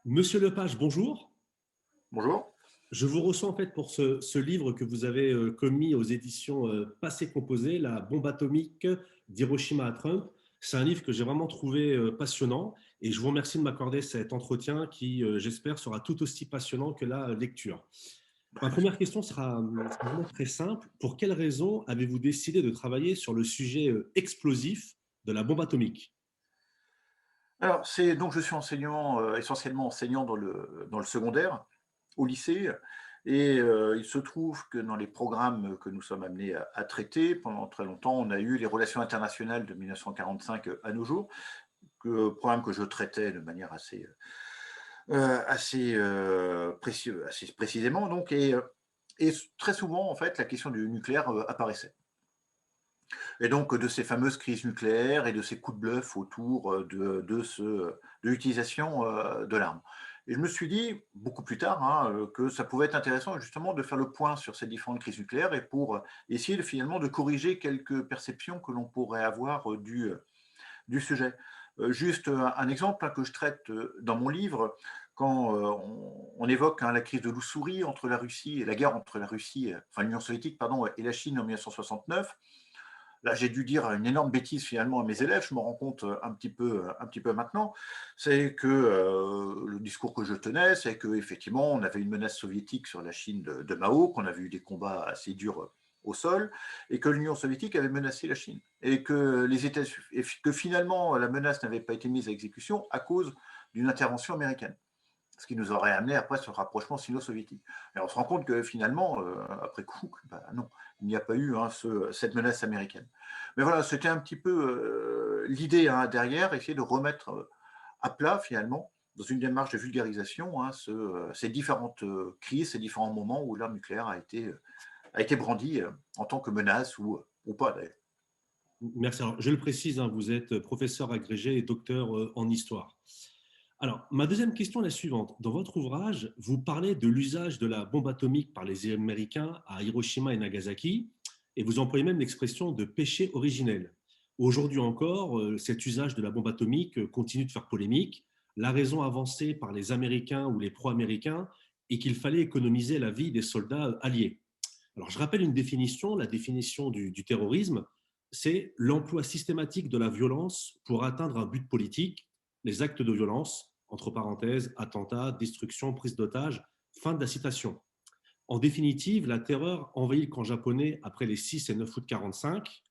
Monsieur Lepage, bonjour. Bonjour. Je vous reçois en fait pour ce livre que vous avez commis aux éditions Passé Composé, La bombe atomique d'Hiroshima à Trump. C'est un livre que j'ai vraiment trouvé passionnant et je vous remercie de m'accorder cet entretien qui, j'espère, sera tout aussi passionnant que la lecture. Ma première question sera vraiment très simple. Pour quelles raisons avez-vous décidé de travailler sur le sujet explosif de la bombe atomique? Alors, donc je suis enseignant, essentiellement enseignant dans le secondaire, au lycée, et il se trouve que dans les programmes que nous sommes amenés à traiter, pendant très longtemps, on a eu les relations internationales de 1945 à nos jours, programme que je traitais de manière assez précisément donc, et très souvent, en fait, la question du nucléaire apparaissait. Et donc de ces fameuses crises nucléaires et de ces coups de bluff autour de l'utilisation de l'arme. Et je me suis dit, beaucoup plus tard, hein, que ça pouvait être intéressant justement de faire le point sur ces différentes crises nucléaires et pour essayer finalement de corriger quelques perceptions que l'on pourrait avoir du sujet. Juste un exemple, hein, que je traite dans mon livre, quand on évoque, hein, la crise de l'Oussouri entre la Russie et la guerre entre la Russie, enfin l'Union soviétique, pardon, et la Chine en 1969. Là, j'ai dû dire une énorme bêtise finalement à mes élèves, je me rends compte un petit peu maintenant, c'est que le discours que je tenais, c'est qu'effectivement, on avait une menace soviétique sur la Chine de Mao, qu'on avait eu des combats assez durs au sol, et que l'Union soviétique avait menacé la Chine, et que, et que finalement la menace n'avait pas été mise à exécution à cause d'une intervention américaine, ce qui nous aurait amené après ce rapprochement sino-soviétique. Et on se rend compte que finalement, après coup, bah non, il n'y a pas eu, hein, cette menace américaine. Mais voilà, c'était un petit peu l'idée, hein, derrière, essayer de remettre à plat finalement, dans une démarche de vulgarisation, hein, ces différentes crises, ces différents moments où l'arme nucléaire a été brandie en tant que menace ou pas d'ailleurs. Merci. Alors, je le précise, hein, vous êtes professeur agrégé et docteur en histoire. Alors, ma deuxième question est la suivante. Dans votre ouvrage, vous parlez de l'usage de la bombe atomique par les Américains à Hiroshima et Nagasaki, et vous employez même l'expression de péché originel. Aujourd'hui encore, cet usage de la bombe atomique continue de faire polémique. La raison avancée par les Américains ou les pro-américains est qu'il fallait économiser la vie des soldats alliés. Alors, je rappelle une définition, la définition du terrorisme, c'est l'emploi systématique de la violence pour atteindre un but politique, les actes de violence, entre parenthèses, attentats, destruction, prise d'otages, fin de la citation. En définitive, la terreur envahit le camp japonais après les 6 et 9 août 1945.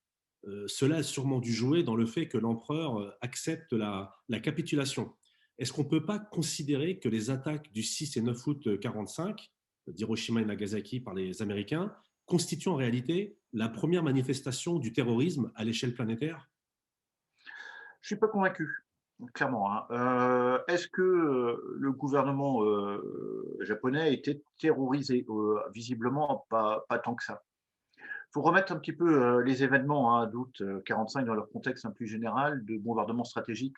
Cela a sûrement dû jouer dans le fait que l'empereur accepte la capitulation. Est-ce qu'on ne peut pas considérer que les attaques du 6 et 9 août 1945, d'Hiroshima et Nagasaki par les Américains, constituent en réalité la première manifestation du terrorisme à l'échelle planétaire? Je suis pas convaincu, clairement, hein. Est-ce que le gouvernement japonais a été terrorisé? Visiblement, pas tant que ça. Il faut remettre un petit peu les événements, hein, d'août 45 dans leur contexte un plus général de bombardement stratégique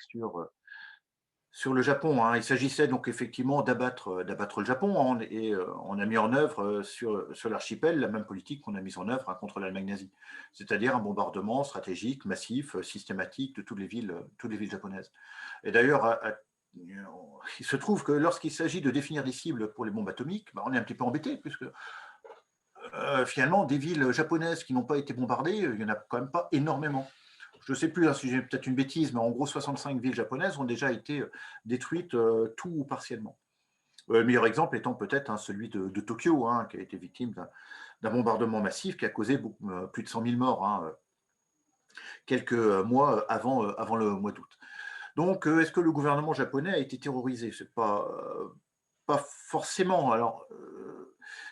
sur le Japon, hein. Il s'agissait donc effectivement d'abattre le Japon, hein, et on a mis en œuvre sur l'archipel la même politique qu'on a mise en œuvre, hein, contre l'Allemagne nazie, c'est-à-dire un bombardement stratégique, massif, systématique de toutes les villes japonaises. Et d'ailleurs, il se trouve que lorsqu'il s'agit de définir des cibles pour les bombes atomiques, bah, on est un petit peu embêté, puisque finalement, des villes japonaises qui n'ont pas été bombardées, il n'y en a quand même pas énormément. Je ne sais plus, hein, si j'ai peut-être une bêtise, mais en gros, 65 villes japonaises ont déjà été détruites tout ou partiellement. Le meilleur exemple étant peut-être, hein, celui de Tokyo, hein, qui a été victime d'un bombardement massif qui a causé plus de 100 000 morts, hein, quelques mois avant le mois d'août. Donc, est-ce que le gouvernement japonais a été terrorisé? C'est pas forcément. Alors,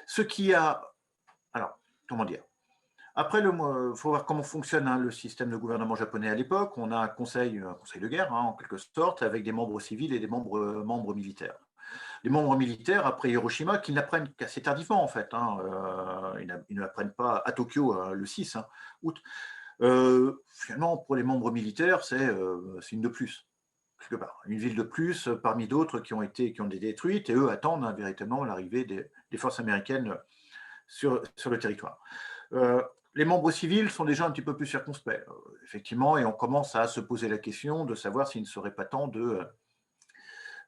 ce qui a. Alors, comment dire? Après, il faut voir comment fonctionne, hein, le système de gouvernement japonais à l'époque. On a un conseil de guerre, hein, en quelque sorte, avec des membres civils et des membres militaires. Les membres militaires, après Hiroshima, qu'ils n'apprennent qu'assez tardivement, en fait, hein, ils ne l'apprennent pas à Tokyo, le 6, hein, août. Finalement, pour les membres militaires, c'est une de plus, quelque part. Une ville de plus parmi d'autres qui ont été détruites, et eux attendent, hein, véritablement l'arrivée des forces américaines sur le territoire. Euh, les membres civils sont déjà un petit peu plus circonspects, effectivement, et on commence à se poser la question de savoir s'il ne serait pas temps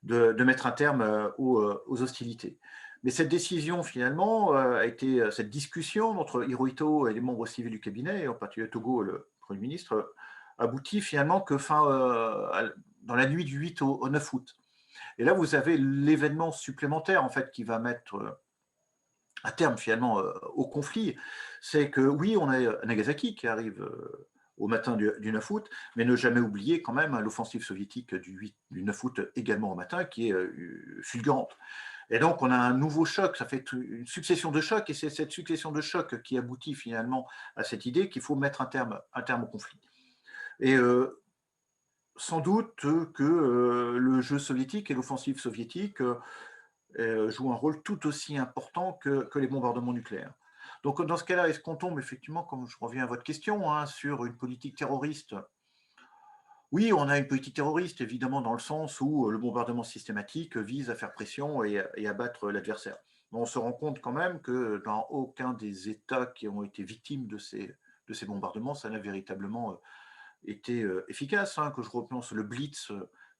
de mettre un terme aux hostilités. Mais cette décision, finalement, cette discussion entre Hirohito et les membres civils du cabinet, et en particulier Togo, le Premier ministre, aboutit finalement que dans la nuit du 8 au 9 août. Et là, vous avez l'événement supplémentaire, en fait, qui va mettre à terme, finalement, au conflit. C'est que, oui, on a Nagasaki qui arrive au matin du 9 août, mais ne jamais oublier quand même l'offensive soviétique du 9 août également au matin, qui est fulgurante. Et donc, on a un nouveau choc, ça fait une succession de chocs, et c'est cette succession de chocs qui aboutit finalement à cette idée qu'il faut mettre un terme au conflit. Et sans doute que le jeu soviétique et l'offensive soviétique jouent un rôle tout aussi important que les bombardements nucléaires. Donc, dans ce cas-là, est-ce qu'on tombe effectivement, comme je reviens à votre question, hein, sur une politique terroriste? Oui, on a une politique terroriste, évidemment, dans le sens où le bombardement systématique vise à faire pression et à battre l'adversaire. Mais on se rend compte quand même que dans aucun des États qui ont été victimes de ces bombardements, ça n'a véritablement été efficace. Hein, que je repense le Blitz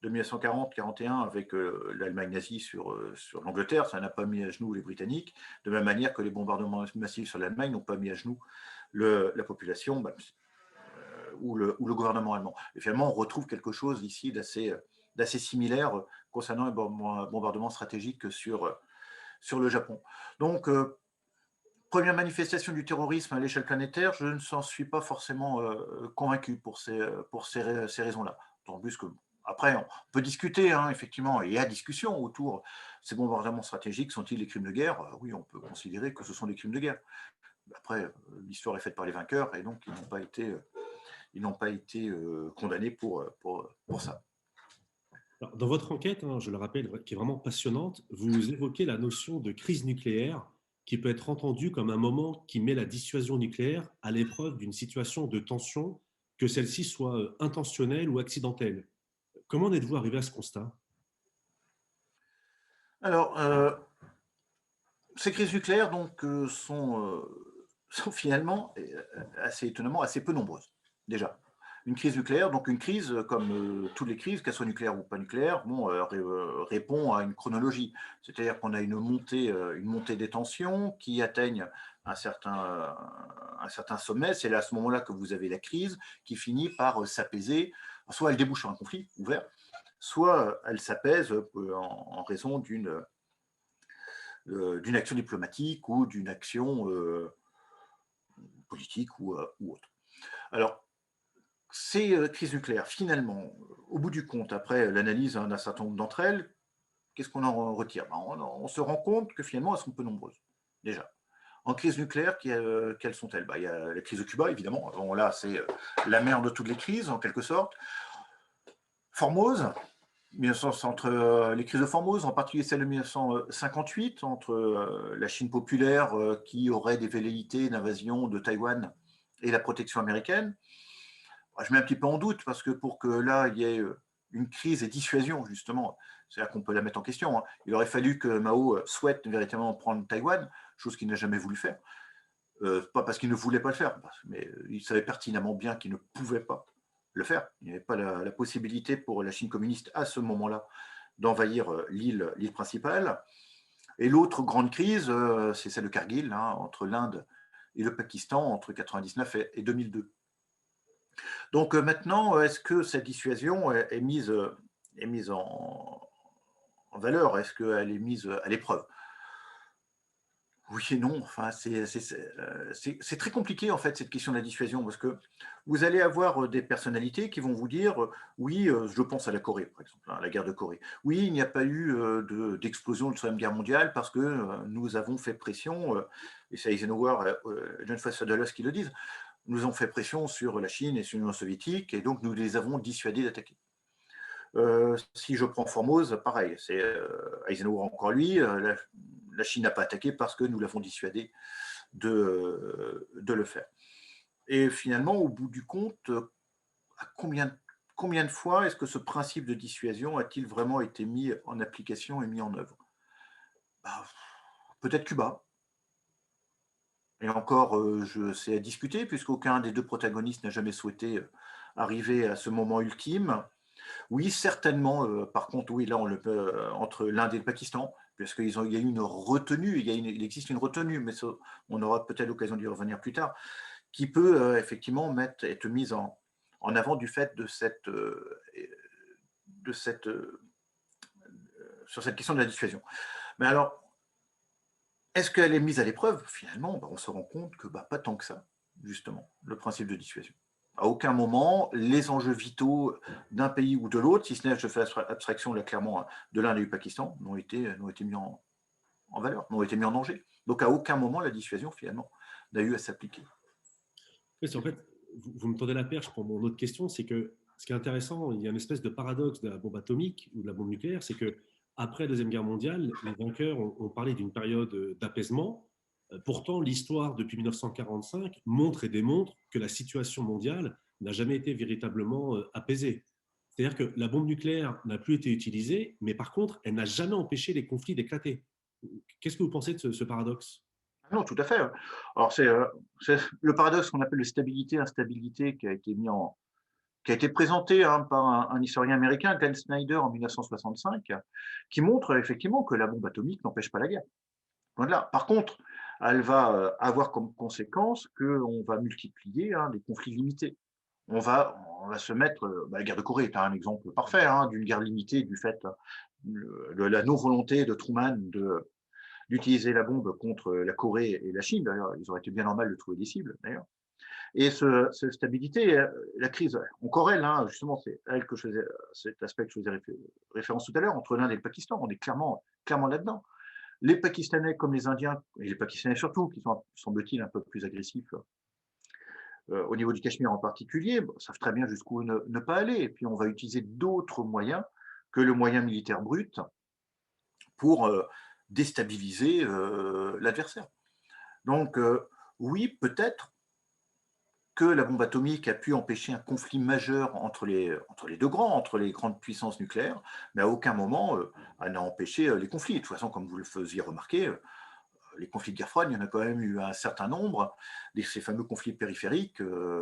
de 1940-41 avec l'Allemagne nazie sur l'Angleterre, ça n'a pas mis à genoux les Britanniques, de la même manière que les bombardements massifs sur l'Allemagne n'ont pas mis à genoux la population. Ou le gouvernement allemand. Et finalement, on retrouve quelque chose ici d'assez similaire concernant les bombardements stratégiques sur le Japon. Donc, première manifestation du terrorisme à l'échelle planétaire, je ne s'en suis pas forcément convaincu pour ces raisons-là. D'autant plus que, après, on peut discuter, hein, effectivement, et il y a discussion autour. Ces bombardements stratégiques sont-ils des crimes de guerre? Oui, on peut considérer que ce sont des crimes de guerre. Après, l'histoire est faite par les vainqueurs, et donc ils n'ont pas été condamnés pour ça. Alors, dans votre enquête, hein, je le rappelle, qui est vraiment passionnante, vous évoquez la notion de crise nucléaire qui peut être entendue comme un moment qui met la dissuasion nucléaire à l'épreuve d'une situation de tension, que celle-ci soit intentionnelle ou accidentelle. Comment en êtes-vous arrivé à ce constat? Alors, ces crises nucléaires donc, sont finalement, assez étonnamment, assez peu nombreuses, déjà. Une crise nucléaire, donc une crise, comme toutes les crises, qu'elles soient nucléaires ou pas nucléaires, bon, répond à une chronologie. C'est-à-dire qu'on a une montée des tensions qui atteignent un certain sommet. C'est à ce moment-là que vous avez la crise qui finit par s'apaiser. Soit elle débouche sur un conflit ouvert, soit elle s'apaise en raison d'une action diplomatique ou d'une action politique ou autre. Alors, ces crises nucléaires, finalement, au bout du compte, après l'analyse d'un certain nombre d'entre elles, qu'est-ce qu'on en retire? On se rend compte que finalement, elles sont peu nombreuses, déjà. En crise nucléaire, quelles sont-elles? Il y a la crise de Cuba, évidemment. Bon, là, c'est la mère de toutes les crises, en quelque sorte. Formose, entre les crises de Formose, en particulier celle de 1958, entre la Chine populaire qui aurait des velléités d'invasion de Taïwan et la protection américaine. Je mets un petit peu en doute parce que pour que là, il y ait une crise et dissuasion, justement, c'est-à-dire qu'on peut la mettre en question. Hein. Il aurait fallu que Mao souhaite véritablement prendre Taïwan, chose qu'il n'a jamais voulu faire. Pas parce qu'il ne voulait pas le faire, mais il savait pertinemment bien qu'il ne pouvait pas le faire. Il n'y avait pas la possibilité pour la Chine communiste à ce moment-là d'envahir l'île principale. Et l'autre grande crise, c'est celle de Kargil, hein, entre l'Inde et le Pakistan, entre 1999 et 2002. Donc maintenant, est-ce que cette dissuasion est mise en valeur? Est-ce qu'elle est mise à l'épreuve? Oui et non. Enfin, c'est très compliqué, en fait, cette question de la dissuasion, parce que vous allez avoir des personnalités qui vont vous dire oui, je pense à la Corée, par exemple, hein, la guerre de Corée. Oui, il n'y a pas eu d'explosion de la Troisième Guerre mondiale parce que nous avons fait pression, et c'est Eisenhower et John Foster Dulles qui le disent, nous avons fait pression sur la Chine et sur l'Union soviétique, et donc nous les avons dissuadés d'attaquer. Si je prends Formose, pareil, c'est Eisenhower encore lui, la Chine n'a pas attaqué parce que nous l'avons dissuadé de le faire. Et finalement, au bout du compte, à combien de fois est-ce que ce principe de dissuasion a-t-il vraiment été mis en application et mis en œuvre? Peut-être Cuba. Et encore, c'est à discuter, puisqu'aucun des deux protagonistes n'a jamais souhaité arriver à ce moment ultime. Oui, certainement. Par contre, oui, là, on le peut entre l'Inde et le Pakistan, il y a eu une retenue, il existe une retenue, mais ça, on aura peut-être l'occasion d'y revenir plus tard, qui peut effectivement être mise en avant du fait de cette, sur cette question de la dissuasion. Mais alors, est-ce qu'elle est mise à l'épreuve? Finalement, bah, on se rend compte que bah, pas tant que ça, justement, le principe de dissuasion. À aucun moment, les enjeux vitaux d'un pays ou de l'autre, si ce n'est, je fais abstraction là clairement de l'Inde et du Pakistan, n'ont été mis en valeur, n'ont été mis en danger. Donc à aucun moment, la dissuasion, finalement, n'a eu à s'appliquer. Oui, en fait, vous me tendez la perche pour mon autre question, c'est que ce qui est intéressant, il y a une espèce de paradoxe de la bombe atomique ou de la bombe nucléaire, c'est que après la Deuxième Guerre mondiale, les vainqueurs ont parlé d'une période d'apaisement. Pourtant, l'histoire depuis 1945 montre et démontre que la situation mondiale n'a jamais été véritablement apaisée. C'est-à-dire que la bombe nucléaire n'a plus été utilisée, mais par contre, elle n'a jamais empêché les conflits d'éclater. Qu'est-ce que vous pensez de ce paradoxe? Non, tout à fait. Alors c'est le paradoxe qu'on appelle de stabilité-instabilité qui a été présenté hein, par un historien américain, Glenn Snyder, en 1965, qui montre effectivement que la bombe atomique n'empêche pas la guerre. Loin de là. Par contre, elle va avoir comme conséquence qu'on va multiplier hein, des conflits limités. On va se mettre. La guerre de Corée est un exemple parfait hein, d'une guerre limitée du fait de la non-volonté de Truman d'utiliser la bombe contre la Corée et la Chine. D'ailleurs, ils auraient été bien normal de trouver des cibles. D'ailleurs. Et cette stabilité, la crise en Corée, hein, justement, c'est elle que je faisais, cet aspect que je faisais référence tout à l'heure, entre l'Inde et le Pakistan, on est clairement là-dedans. Les Pakistanais comme les Indiens, et les Pakistanais surtout, qui sont, semble-t-il, un peu plus agressifs au niveau du Cachemire en particulier, savent très bien jusqu'où ne pas aller. Et puis on va utiliser d'autres moyens que le moyen militaire brut pour déstabiliser l'adversaire. Donc oui, peut-être que la bombe atomique a pu empêcher un conflit majeur entre les deux grands, entre les grandes puissances nucléaires, mais à aucun moment elle n'a empêché les conflits. De toute façon, comme vous le faisiez remarquer, les conflits de guerre froide, il y en a quand même eu un certain nombre. Ces fameux conflits périphériques,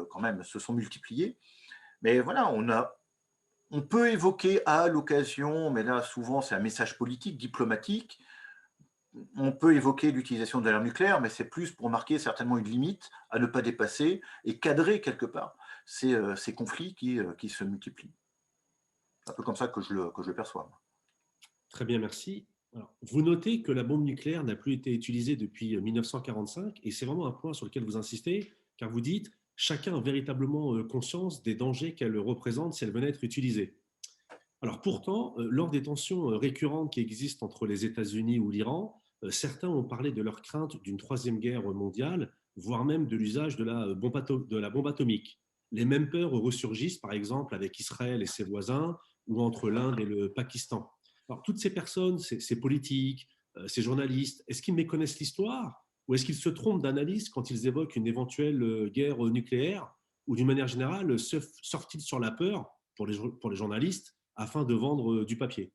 quand même, se sont multipliés. Mais voilà, on peut évoquer à l'occasion, mais là, souvent, c'est un message politique, diplomatique, on peut évoquer l'utilisation de l'arme nucléaire, mais c'est plus pour marquer certainement une limite à ne pas dépasser et cadrer quelque part ces conflits qui se multiplient. C'est un peu comme ça que je le perçois. Très bien, merci. Alors, vous notez que la bombe nucléaire n'a plus été utilisée depuis 1945, et c'est vraiment un point sur lequel vous insistez, car vous dites chacun a véritablement conscience des dangers qu'elle représente si elle venait à être utilisée. Alors pourtant, lors des tensions récurrentes qui existent entre les États-Unis ou l'Iran, certains ont parlé de leur crainte d'une troisième guerre mondiale, voire même de l'usage de la bombe atomique. Les mêmes peurs ressurgissent, par exemple, avec Israël et ses voisins, ou entre l'Inde et le Pakistan. Alors, toutes ces personnes, ces politiques, ces journalistes, est-ce qu'ils méconnaissent l'histoire ou est-ce qu'ils se trompent d'analyse quand ils évoquent une éventuelle guerre nucléaire ou d'une manière générale, sortent-ils sur la peur pour les journalistes afin de vendre du papier?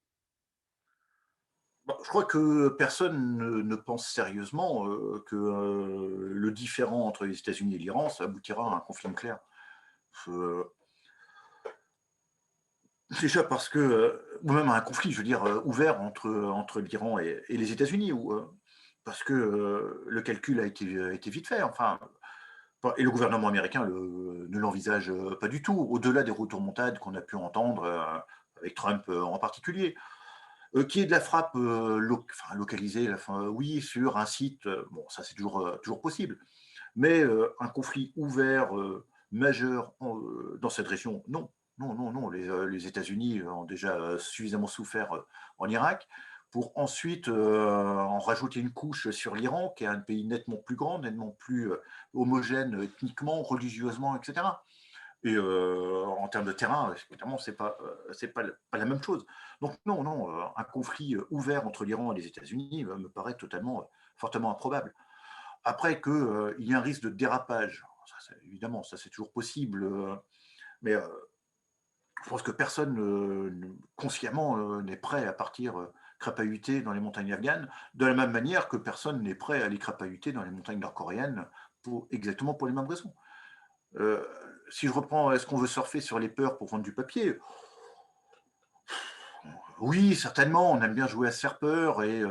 Bon, je crois que personne ne pense sérieusement que le différend entre les États-Unis et l'Iran, ça aboutira à un conflit nucléaire. Euh, Déjà parce que, ou même à un conflit, je veux dire, ouvert entre l'Iran et les États-Unis, ou parce que le calcul a été vite fait. Enfin, et le gouvernement américain ne l'envisage pas du tout, au-delà des retourmentades qu'on a pu entendre avec Trump en particulier. Qui est de la frappe enfin, localisée, oui, sur un site, bon, ça c'est toujours possible. Mais un conflit ouvert, majeur dans cette région, non. Non, non, non. Les États-Unis ont déjà suffisamment souffert en Irak pour ensuite en rajouter une couche sur l'Iran, qui est un pays nettement plus grand, nettement plus homogène ethniquement, religieusement, etc. Et en termes de terrain, évidemment, pas la même chose. Donc non, non, un conflit ouvert entre l'Iran et les États-Unis me paraît fortement improbable. Après qu'il y ait un risque de dérapage, évidemment, ça c'est toujours possible, mais je pense que personne consciemment n'est prêt à partir crapahuter dans les montagnes afghanes, de la même manière que personne n'est prêt à aller crapahuter dans les montagnes nord-coréennes exactement pour les mêmes raisons. Si je reprends, est-ce qu'on veut surfer sur les peurs pour vendre du papier? Oui, certainement, on aime bien jouer à se faire peur et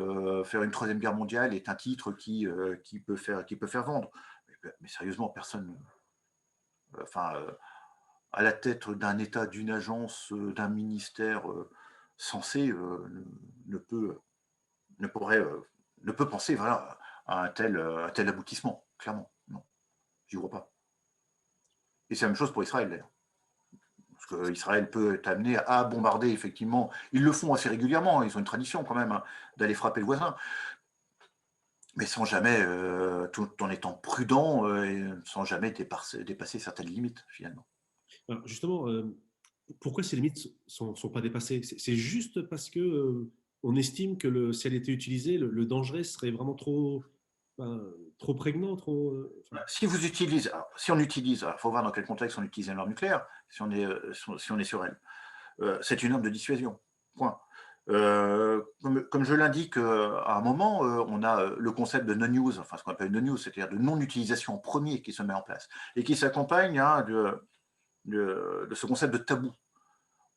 faire une troisième guerre mondiale est un titre qui peut faire vendre. Mais sérieusement, personne, enfin, à la tête d'un État, d'une agence, d'un ministère, censé, ne peut ne pourrait, ne peut penser, voilà, à un tel aboutissement, clairement, non, j'y crois pas. Et c'est la même chose pour Israël, d'ailleurs. Parce qu'Israël peut être amené à bombarder, effectivement. Ils le font assez régulièrement, ils ont une tradition quand même, hein, d'aller frapper le voisin, mais sans jamais, tout en étant prudent, et sans jamais dépasser certaines limites, finalement. Alors justement, pourquoi ces limites sont pas dépassées? C'est juste parce que on estime que si elle était utilisée, le danger serait vraiment ben, trop prégnant, trop. Enfin, Si vous utilisez, alors, si on utilise, il faut voir dans quel contexte on utilise une arme nucléaire, si on est sur elle. C'est une arme de dissuasion, point. Comme je l'indique à un moment, on a le concept de non-use, enfin ce qu'on appelle non-use, c'est-à-dire de non-utilisation en premier qui se met en place et qui s'accompagne, hein, de ce concept de tabou.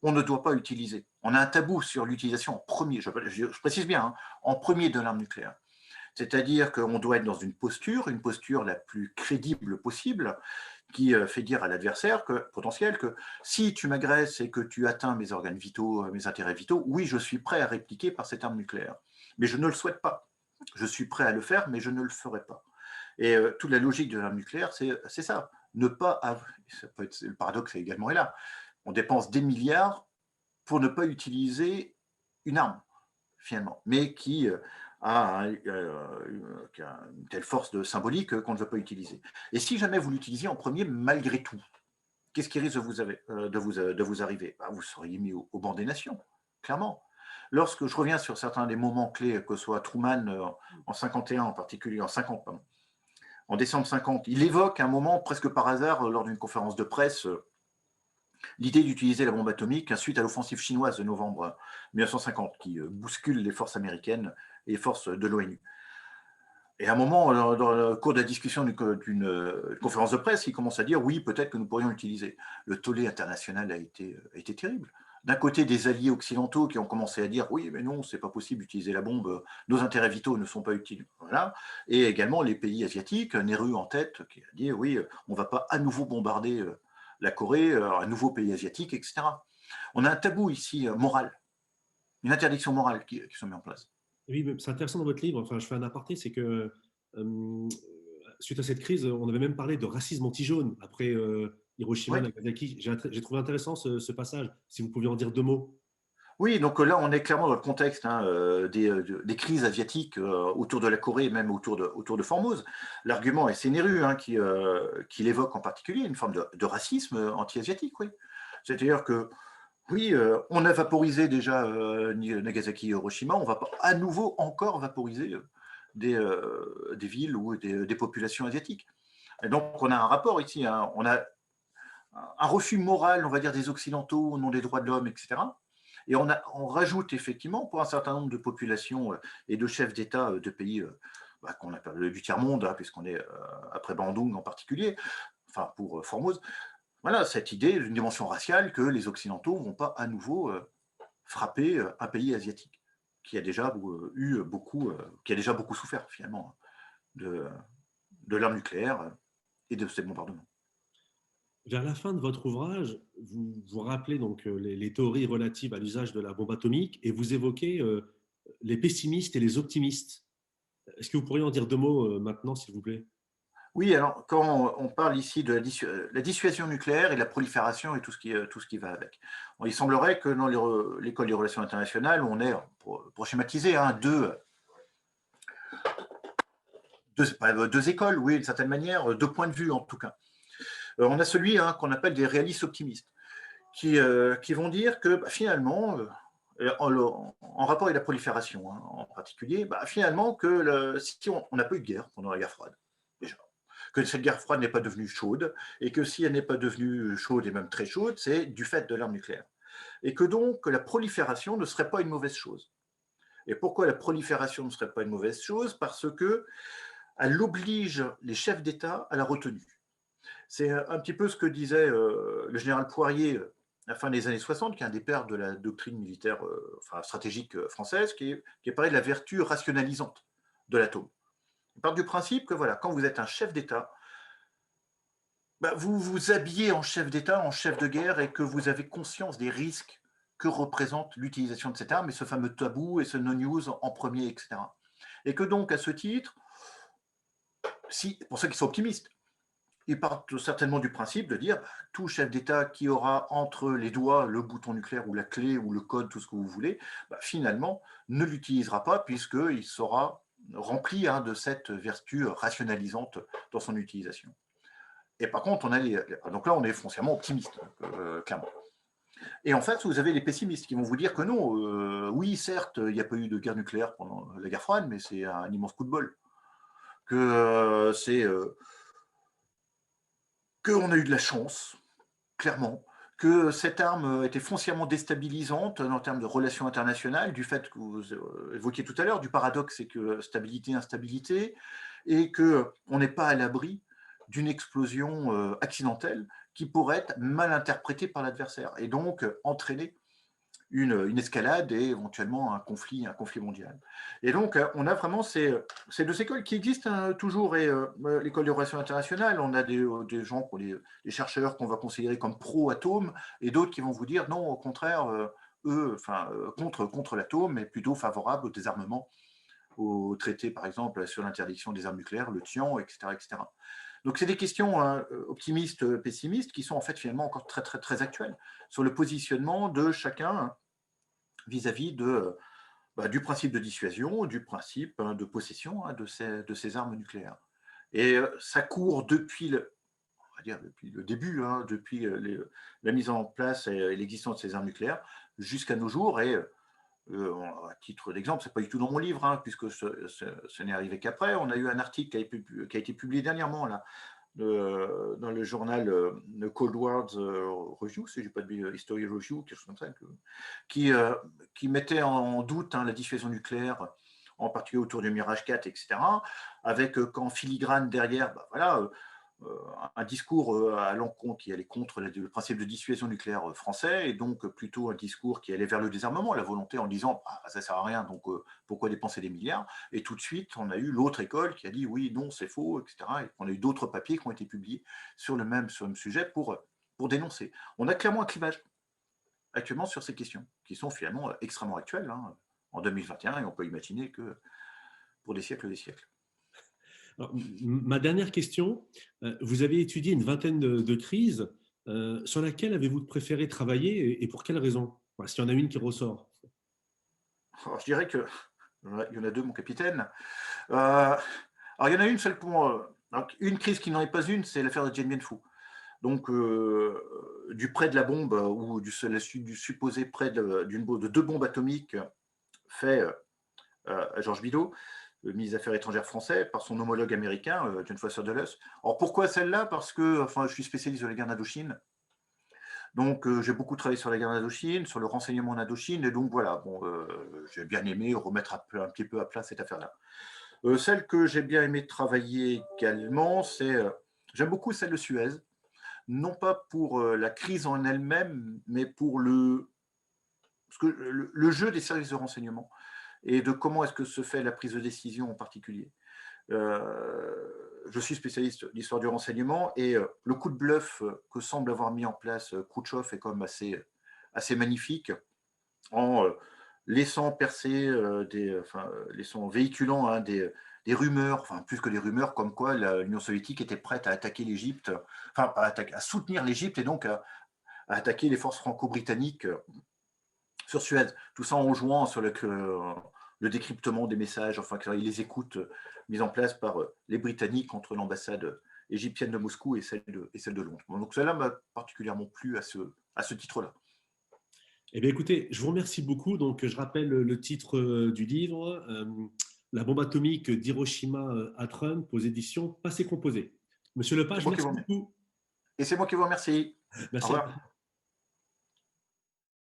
On ne doit pas utiliser. On a un tabou sur l'utilisation en premier, je précise bien, hein, en premier de l'arme nucléaire. C'est-à-dire qu'on doit être dans une posture la plus crédible possible, qui fait dire à l'adversaire potentiel que si tu m'agresses et que tu atteins mes organes vitaux, mes intérêts vitaux, oui, je suis prêt à répliquer par cette arme nucléaire. Mais je ne le souhaite pas. Je suis prêt à le faire, mais je ne le ferai pas. Et toute la logique de l'arme nucléaire, c'est ça. Ne pas avoir, le paradoxe également est là. On dépense des milliards pour ne pas utiliser une arme, finalement, mais qui a une telle force symbolique qu'on ne veut pas utiliser. Et si jamais vous l'utilisiez en premier, malgré tout, qu'est-ce qui risque de vous arriver? Bah, vous seriez mis au banc des nations, clairement. Lorsque je reviens sur certains des moments clés, que ce soit Truman en 51 en particulier, en 50, pardon, en décembre 50, il évoque un moment presque par hasard lors d'une conférence de presse l'idée d'utiliser la bombe atomique suite à l'offensive chinoise de novembre 1950 qui bouscule les forces américaines et les forces de l'ONU. Et à un moment, dans le cours de la discussion d'une conférence de presse, il commence à dire oui, peut-être que nous pourrions l'utiliser. Le tollé international a été terrible. D'un côté, des alliés occidentaux qui ont commencé à dire oui, mais non, c'est pas possible d'utiliser la bombe, nos intérêts vitaux ne sont pas utiles. Voilà. Et également les pays asiatiques, Nehru en tête, qui a dit oui, on ne va pas à nouveau bombarder la Corée, un nouveau pays asiatique, etc. On a un tabou ici moral, une interdiction morale qui se met en place. oui, mais c'est intéressant dans votre livre. Enfin, je fais un aparté, c'est que euh, suite à cette crise, on avait même parlé de racisme anti-jaune après Hiroshima, Oui. Nagasaki. J'ai trouvé intéressant ce passage. Si vous pouviez en dire deux mots. Oui, donc là, on est clairement dans le contexte hein, des crises asiatiques autour de la Corée et même autour de Formose. L'argument, et c'est Nehru hein, qui l'évoque en particulier, une forme de racisme anti-asiatique, oui. C'est-à-dire que, oui, on a vaporisé déjà Nagasaki et Hiroshima, on va pas à nouveau encore vaporiser des villes ou des populations asiatiques. Et donc, on a un rapport ici, hein, on a un refus moral, on va dire, des Occidentaux au nom des droits de l'homme, etc. Et on rajoute effectivement pour un certain nombre de populations et de chefs d'État de pays qu'on appelle du tiers-monde, hein, puisqu'on est après Bandung en particulier, enfin pour Formose, voilà cette idée d'une dimension raciale que les Occidentaux ne vont pas à nouveau frapper un pays asiatique qui a déjà qui a déjà beaucoup souffert finalement de, de l'arme nucléaire et de ces bombardements. Vers la fin de votre ouvrage, vous rappelez donc les théories relatives à l'usage de la bombe atomique et vous évoquez les pessimistes et les optimistes. Est-ce que vous pourriez en dire deux mots maintenant, s'il vous plaît? Oui, alors quand on parle ici de la dissuasion nucléaire et de la prolifération et tout ce qui va avec. Bon, il semblerait que dans l'école des relations internationales, on ait, pour schématiser, hein, deux écoles, oui, d'une certaine manière, deux points de vue en tout cas. On a celui hein, qu'on appelle des réalistes optimistes, qui vont dire que bah, finalement, en rapport avec la prolifération hein, en particulier, bah, finalement, si on n'a pas eu de guerre pendant la guerre froide, déjà, que cette guerre froide n'est pas devenue chaude, et que si elle n'est pas devenue chaude et même très chaude, c'est du fait de l'arme nucléaire. Et que donc la prolifération ne serait pas une mauvaise chose. Et pourquoi la prolifération ne serait pas une mauvaise chose? Parce qu'elle oblige les chefs d'État à la retenue. C'est un petit peu ce que disait le général Poirier la fin des années 60, qui est un des pères de la doctrine militaire, enfin stratégique française, qui est parlé de la vertu rationalisante de l'atome. Il part du principe que voilà, quand vous êtes un chef d'État, bah, vous vous habillez en chef d'État, en chef de guerre, et que vous avez conscience des risques que représente l'utilisation de cette arme, et ce fameux tabou et ce no-news en premier, etc. Et que donc, à ce titre, si, pour ceux qui sont optimistes, ils partent certainement du principe de dire tout chef d'État qui aura entre les doigts le bouton nucléaire ou la clé ou le code, tout ce que vous voulez, bah, finalement ne l'utilisera pas puisqu'il sera rempli de cette vertu rationalisante dans son utilisation. Et par contre, donc là, on est foncièrement optimiste, clairement. Et en fait, vous avez les pessimistes qui vont vous dire que non, oui, certes, il n'y a pas eu de guerre nucléaire pendant la guerre froide, mais c'est un immense coup de bol. Que qu'on a eu de la chance, clairement, que cette arme était foncièrement déstabilisante en termes de relations internationales, du fait que vous évoquiez tout à l'heure, du paradoxe, c'est que stabilité, instabilité, et qu'on n'est pas à l'abri d'une explosion accidentelle qui pourrait être mal interprétée par l'adversaire, et donc entraîner une escalade et éventuellement un conflit mondial. Et donc, on a vraiment ces deux écoles qui existent toujours. Et l'école des relations internationales, on a des gens, des chercheurs qu'on va considérer comme pro-atome, et d'autres qui vont vous dire non, au contraire, eux, contre l'atome, mais plutôt favorables au désarmement, au traité, par exemple, sur l'interdiction des armes nucléaires, le TIAN, etc. etc. Donc, c'est des questions optimistes, pessimistes, qui sont en fait finalement encore très, très, très actuelles sur le positionnement de chacun vis-à-vis du principe de dissuasion, du principe de possession de ces armes nucléaires. Et ça court depuis depuis le début, depuis la mise en place et l'existence de ces armes nucléaires jusqu'à nos jours. Et à titre d'exemple, ce n'est pas du tout dans mon livre, puisque ce n'est arrivé qu'après. On a eu un article qui a été publié dernièrement là, dans le journal Cold War Review, si je n'ai pas de History Review, quelque chose comme ça, qui mettait en doute la dissuasion nucléaire, en particulier autour du Mirage 4, etc., avec qu'en filigrane derrière, un discours à l'encontre qui allait contre le principe de dissuasion nucléaire français, et donc plutôt un discours qui allait vers le désarmement, la volonté en disant ça ne sert à rien, donc pourquoi dépenser des milliards. Et tout de suite, on a eu l'autre école qui a dit oui, non, c'est faux, etc. Et on a eu d'autres papiers qui ont été publiés sur le même sujet pour dénoncer. On a clairement un clivage actuellement sur ces questions, qui sont finalement extrêmement actuelles en 2021, et on peut imaginer que pour des siècles et des siècles. Alors, ma dernière question, vous avez étudié une vingtaine de crises. Sur laquelle avez-vous préféré travailler et pour quelles raisons? Voilà, s'il y en a une qui ressort. Alors, je dirais que il y en a deux, mon capitaine. Alors, il y en a une seule une crise qui n'en est pas une, c'est l'affaire de Dien Bien Phu. Donc, du prêt de la bombe ou du supposé prêt de deux bombes atomiques fait à Georges Bidault, le ministre des Affaires étrangères français, par son homologue américain, John Foster Dulles. Alors, pourquoi celle-là? Parce que je suis spécialiste de la guerre d'Indochine. Donc, j'ai beaucoup travaillé sur la guerre d'Indochine, sur le renseignement en Indochine, et donc voilà, j'ai bien aimé remettre un petit peu à plat cette affaire-là. Celle que j'ai bien aimé travailler également, j'aime beaucoup celle de Suez, non pas pour la crise en elle-même, mais pour le jeu des services de renseignement et de comment est-ce que se fait la prise de décision en particulier. Je suis spécialiste d'histoire du renseignement, et le coup de bluff que semble avoir mis en place Khrouchtchev est quand même assez magnifique, en laissant percer véhiculant des rumeurs, enfin plus que des rumeurs, comme quoi l'Union soviétique était prête à attaquer l'Égypte, à soutenir l'Égypte, et donc à attaquer les forces franco-britanniques sur Suez. Tout ça en jouant sur le décryptement des messages, les écoutes mises en place par les Britanniques contre l'ambassade égyptienne de Moscou et celle de Londres. Donc celle-là m'a particulièrement plu à ce titre-là. Eh bien, écoutez, je vous remercie beaucoup. Donc, je rappelle le titre du livre, La bombe atomique d'Hiroshima à Trump, aux éditions Passé Composé. Monsieur Lepage, merci beaucoup. Et c'est moi qui vous remercie. Au Merci. revoir.